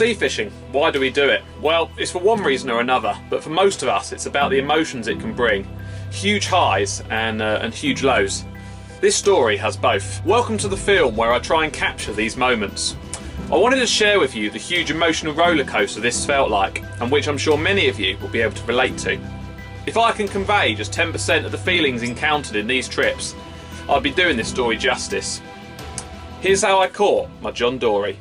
Sea fishing, why do we do it? Well, it's for one reason or another, but for most of us it's about the emotions it can bring. Huge highs and huge lows. This story has both. Welcome to the film where I try and capture these moments. I wanted to share with you the huge emotional roller coaster this felt like, and which I'm sure many of you will be able to relate to. If I can convey just 10% of the feelings encountered in these trips, I'd be doing this story justice. Here's how I caught my John Dory.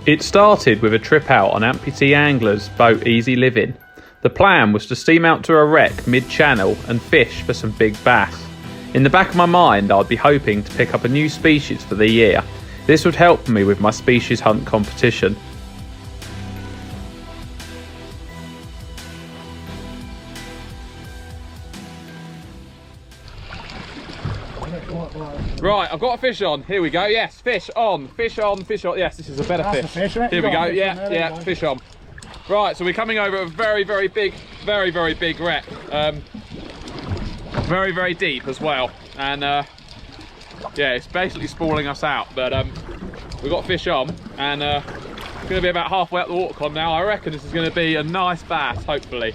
It started with a trip out on amputee anglers' boat Easy Living. The plan was to steam out to a wreck mid-channel and fish for some big bass. In the back of my mind, I'd be hoping to pick up a new species for the year. This would help me with my species hunt competition. Right, I've got a fish on. Here we go. Yes, fish on, fish on, fish on. Yes, this is a better fish. Here we go. Yeah, fish on. Right, so we're coming over a very big wreck. Very deep as well. And yeah, it's basically spooling us out. But we've got fish on, and it's going to be about halfway up the water column now. I reckon this is going to be a nice bass, hopefully.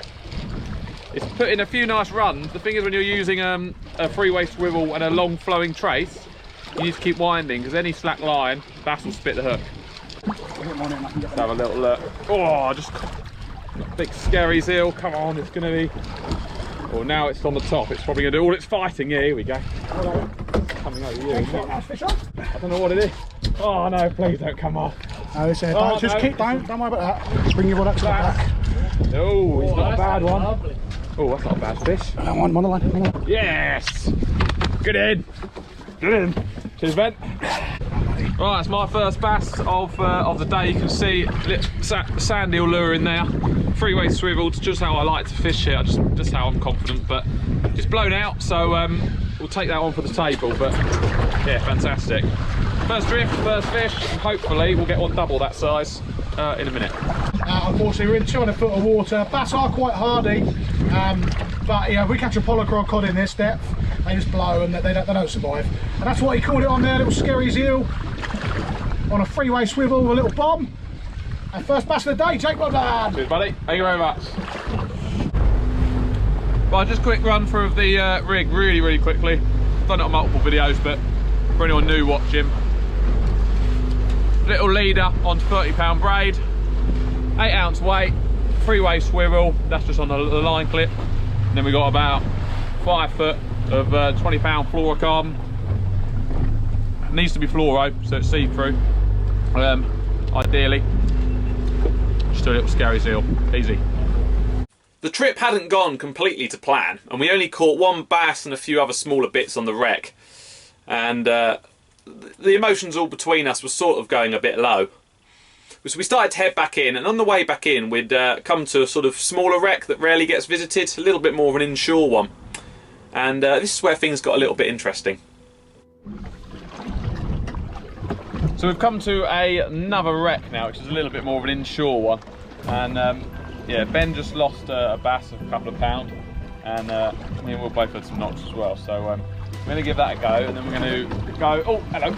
It's put in a few nice runs. The thing is, when you're using a freeway swivel and a long flowing trace, you need to keep winding, because any slack line, bass will spit the hook. Let's have a little look. Oh, just big scary seal. Come on, it's going to be... Oh, now it's on the top. It's probably going to do all its fighting. Yeah, here we go. Coming over here. I don't know what it is. Oh no, please don't come off. No, just keep down. Don't worry about that. Bring your rod up to the back. Oh, he's not a bad one. Lovely. Oh, that's not a bad fish. One on the line. Yes! Get in! Get in! Cheers, Ben. Right, it's my first bass of the day. You can see sand eel lure in there. Freeway swiveled, just how I like to fish here. Just how I'm confident, but it's blown out, so we'll take that one for the table. But yeah, fantastic. First drift, first fish, and hopefully we'll get one double that size in a minute. Unfortunately, we're in 200 foot of water. Bass are quite hardy, but yeah, if we catch a polycraft cod in this depth, they just blow and they don't survive. And that's what he called it on there, little scary seal on a freeway swivel with a little bomb. And first bass of the day, Jake, well done. Cheers, buddy. Thank you very much. Right, just a quick run through of the rig, really quickly. Done it on multiple videos, but for anyone new watching, little leader on 30-pound braid, 8 ounce weight, freeway swivel, that's just on the line clip. And then we got about 5 foot of 20-pound fluorocarbon. It needs to be fluoro, so it's see-through. Ideally, just a little scary seal, easy. The trip hadn't gone completely to plan, and we only caught one bass and a few other smaller bits on the wreck. And the emotions all between us were sort of going a bit low. So we started to head back in, and on the way back in we'd come to a sort of smaller wreck that rarely gets visited, a little bit more of an inshore one. And this is where things got a little bit interesting. So we've come to another wreck now, which is a little bit more of an inshore one. And yeah, Ben just lost a bass of a couple of pound, and me and Will both had some knocks as well. So we're going to give that a go, and then we're going to go... Oh, hello.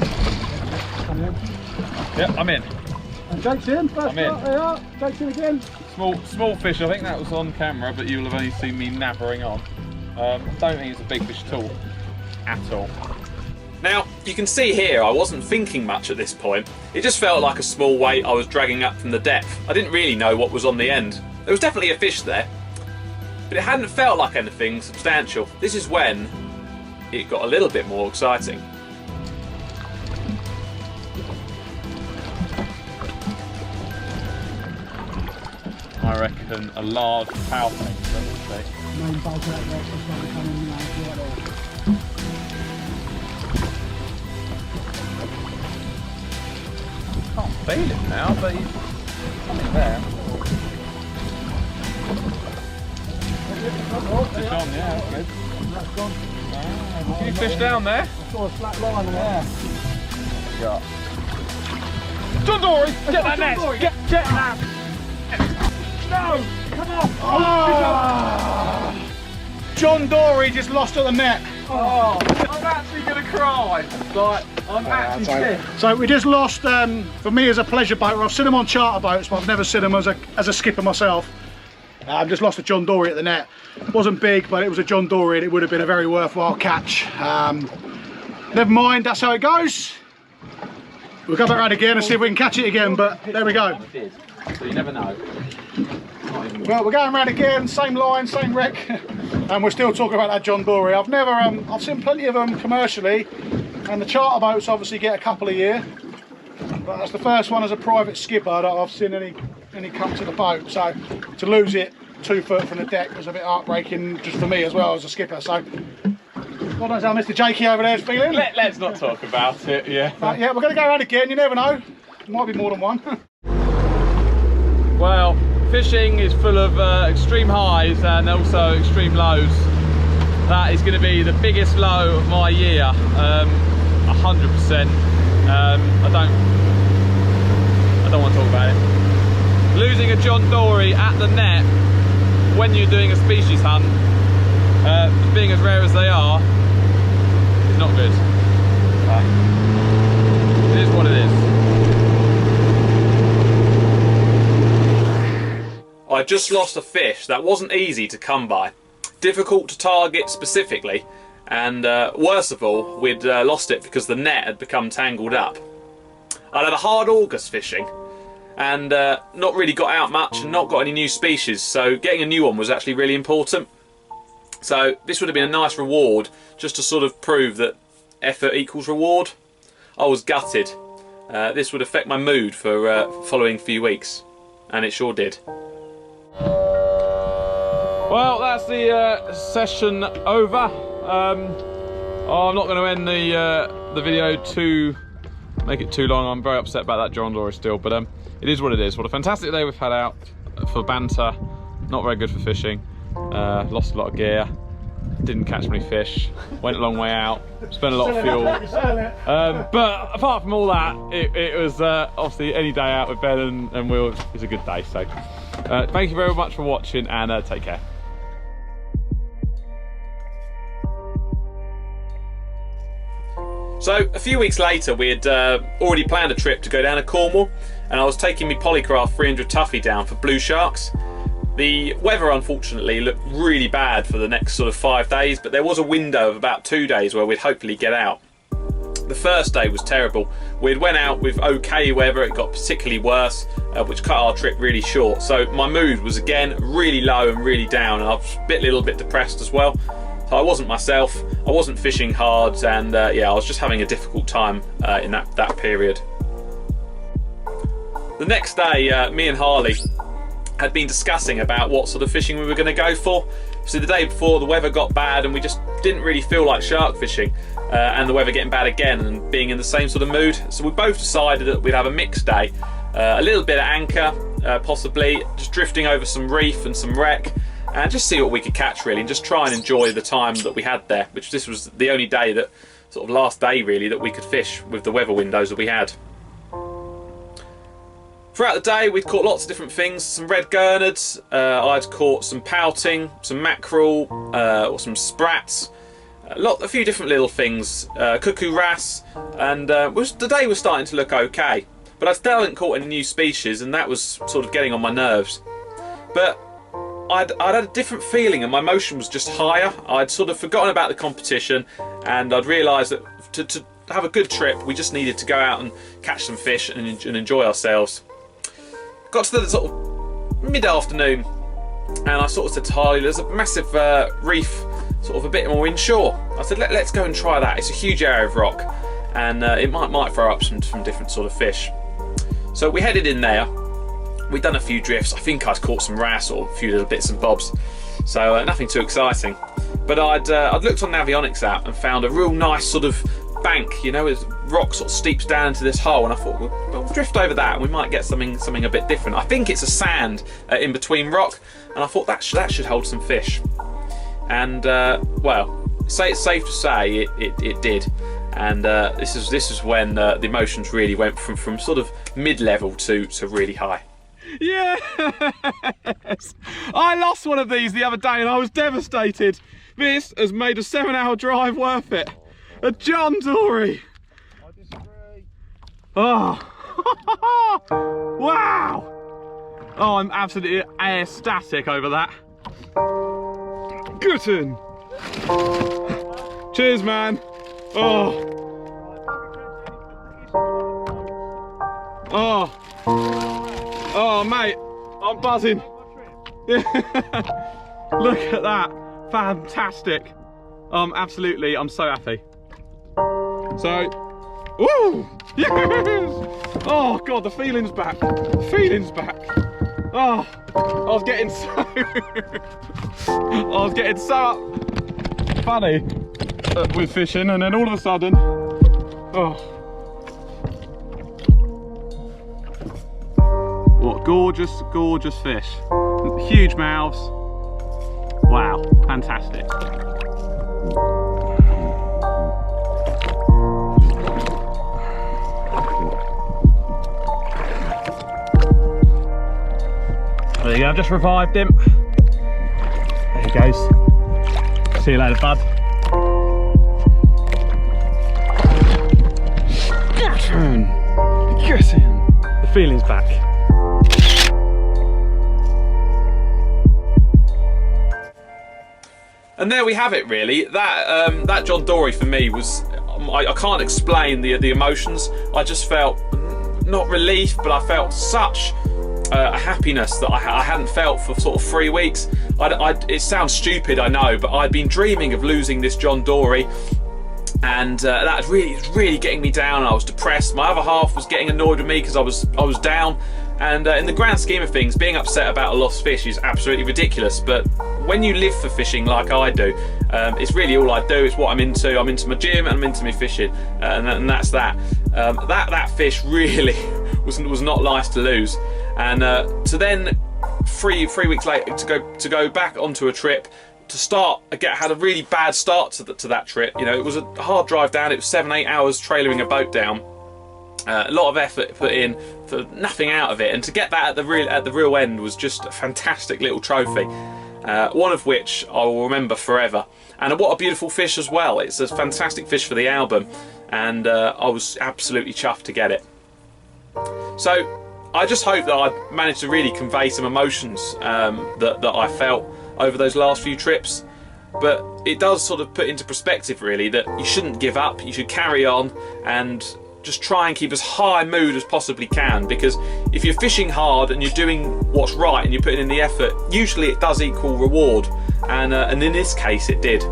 Yeah, I'm in. And Jake's in. I'm in. There you are. Jake's in again. Small fish. I think that was on camera, but you'll have only seen me nabbering on. I don't think it's a big fish at all. Now, you can see here I wasn't thinking much at this point. It just felt like a small weight I was dragging up from the depth. I didn't really know what was on the end. There was definitely a fish there, but it hadn't felt like anything substantial. This is when it got a little bit more exciting. I reckon a large power tank, Main bulk out there, so it's going to come in now. Can't feel it now, but he's something there. Fish on, yeah, that's good. That's gone. Ah, a few fish down there. I saw a flat line there. Yeah. John Dory, get that net! Get that! No! Come on! Oh. John Dory just lost at the net. Oh, I'm actually going to cry. Like, I'm actually sick. So we just lost, for me as a pleasure boater, I've seen them on charter boats, but I've never seen them as a skipper myself. I've just lost a John Dory at the net. It wasn't big, but it was a John Dory and it would have been a very worthwhile catch. Never mind, that's how it goes. We'll go back around again and see if we can catch it again, but there we go. So you never know. Well, we're going around again, same line, same wreck, and we're still talking about that John Dory. I've never, I've seen plenty of them commercially, and the charter boats obviously get a couple a year, but that's the first one as a private skipper that I've seen any come to the boat. So to lose it 2 foot from the deck was a bit heartbreaking, just for me as well as a skipper. So what knows how Mr. Jakey over there is feeling? Let's not talk about it, yeah. But yeah, we're going to go around again, you never know. Might be more than one. Well, fishing is full of extreme highs and also extreme lows. That is going to be the biggest low of my year, 100%. I don't want to talk about it. Losing a John Dory at the net when you're doing a species hunt, being as rare as they are, is not good. It is what it is. I just lost a fish that wasn't easy to come by, difficult to target specifically, and worst of all, we'd lost it because the net had become tangled up. I'd had a hard August fishing and not really got out much and not got any new species, so getting a new one was actually really important. So this would have been a nice reward just to sort of prove that effort equals reward. I was gutted. This would affect my mood for the following few weeks, and it sure did. Well, that's the session over. I'm not going to end the video to make it too long. I'm very upset about that John Dory still, but it is what it is. What a fantastic day we've had out for banter. Not very good for fishing. Lost a lot of gear. Didn't catch many fish. Went a long way out. Spent a lot of fuel. But apart from all that, it was obviously any day out with Ben and Will is a good day. So thank you very much for watching, and take care. So a few weeks later, we had already planned a trip to go down to Cornwall, and I was taking my Polycraft 300 Tuffy down for blue sharks. The weather unfortunately looked really bad for the next sort of 5 days, but there was a window of about 2 days where we'd hopefully get out. The first day was terrible. We'd went out with okay weather, it got particularly worse, which cut our trip really short. So my mood was again really low and really down, and I was a little bit depressed as well. So I wasn't myself, I wasn't fishing hard, and yeah, I was just having a difficult time in that period. The next day, me and Harley had been discussing about what sort of fishing we were going to go for. So the day before, the weather got bad and we just didn't really feel like shark fishing, and the weather getting bad again and being in the same sort of mood. So we both decided that we'd have a mixed day, a little bit of anchor, possibly just drifting over some reef and some wreck, and just see what we could catch really, and just try and enjoy the time that we had there, which this was the only day, that sort of last day really, that we could fish with the weather windows that we had. Throughout the day we'd caught lots of different things, some red gurnards, I'd caught some pouting, some mackerel, or some sprats, a few different little things, cuckoo wrasse, and the day was starting to look okay. But I still hadn't caught any new species, and that was sort of getting on my nerves. But I'd had a different feeling, and my emotion was just higher. I'd sort of forgotten about the competition, and I'd realised that to have a good trip we just needed to go out and catch some fish and enjoy ourselves. Got to the sort of mid-afternoon, and I sort of said to Harley, there's a massive reef sort of a bit more inshore. I said, let's go and try that. It's a huge area of rock, and it might throw up some different sort of fish. So we headed in there. We'd done a few drifts. I think I'd caught some wrasse or a few little bits and bobs, so nothing too exciting. But I'd looked on Navionics app and found a real nice sort of bank, you know, as rock sort of steeps down into this hole, and I thought we'll drift over that and we might get something a bit different. I think it's a sand in between rock, and I thought that should hold some fish. And well, it's safe to say it did. And this is when the emotions really went from sort of mid-level to really high. Yes! I lost one of these the other day and I was devastated. This has made a 7-hour drive worth it. A John Dory. I disagree. Oh. Wow. Oh, I'm absolutely ecstatic over that. Gooden. Cheers, man. Oh. Oh. Oh, mate. I'm buzzing. Look at that. Fantastic. Absolutely, I'm so happy. So, woo! Yes! Oh God, the feeling's back. The feeling's back. Oh, I was getting so funny with fishing, and then all of a sudden, oh, what gorgeous, gorgeous fish. Huge mouths. Wow, fantastic. There you go, I've just revived him. There he goes. See you later, bud. Get in! Get in! The feeling's back. And there we have it, really. That John Dory for me was, I can't explain the emotions. I just felt, not relief, but I felt such a happiness that I hadn't felt for sort of 3 weeks. It sounds stupid, I know, but I'd been dreaming of losing this John Dory, and that was really getting me down. I was depressed. My other half was getting annoyed with me because I was down. And in the grand scheme of things, being upset about a lost fish is absolutely ridiculous. But when you live for fishing like I do, it's really all I do. It's what I'm into. I'm into my gym and I'm into my fishing, and that's that. That fish really was not nice to lose. And to then three weeks later to go back onto a trip, to start again, had a really bad start to that trip. You know, it was a hard drive down. It was 7-8 hours trailering a boat down. A lot of effort put in for nothing out of it, and to get that at the real end was just a fantastic little trophy, one of which I will remember forever. And what a beautiful fish as well. It's a fantastic fish for the album, and I was absolutely chuffed to get it. So I just hope that I managed to really convey some emotions that I felt over those last few trips. But it does sort of put into perspective, really, that you shouldn't give up. You should carry on and just try and keep as high mood as possibly can, because if you're fishing hard and you're doing what's right and you're putting in the effort, usually it does equal reward, and in this case it did.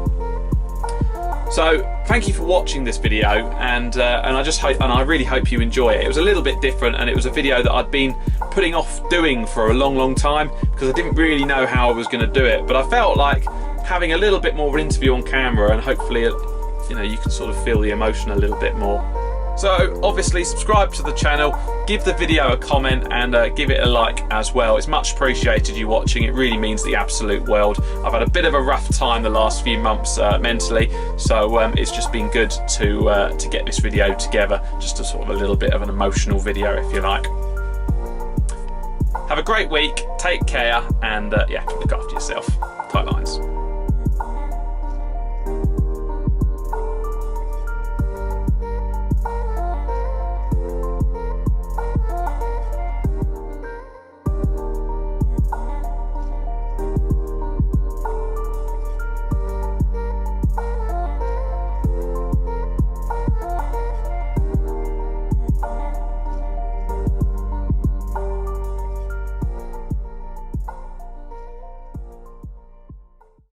So thank you for watching this video, and I really hope you enjoy it. It was a little bit different, and it was a video that I'd been putting off doing for a long time because I didn't really know how I was going to do it, but I felt like having a little bit more of an interview on camera, and hopefully you know, you can sort of feel the emotion a little bit more. So obviously subscribe to the channel, give the video a comment, and give it a like as well. It's much appreciated you watching. It really means the absolute world. I've had a bit of a rough time the last few months mentally, so it's just been good to get this video together, just a sort of a little bit of an emotional video, if you like. Have a great week, take care, and yeah, look after yourself. Tight lines.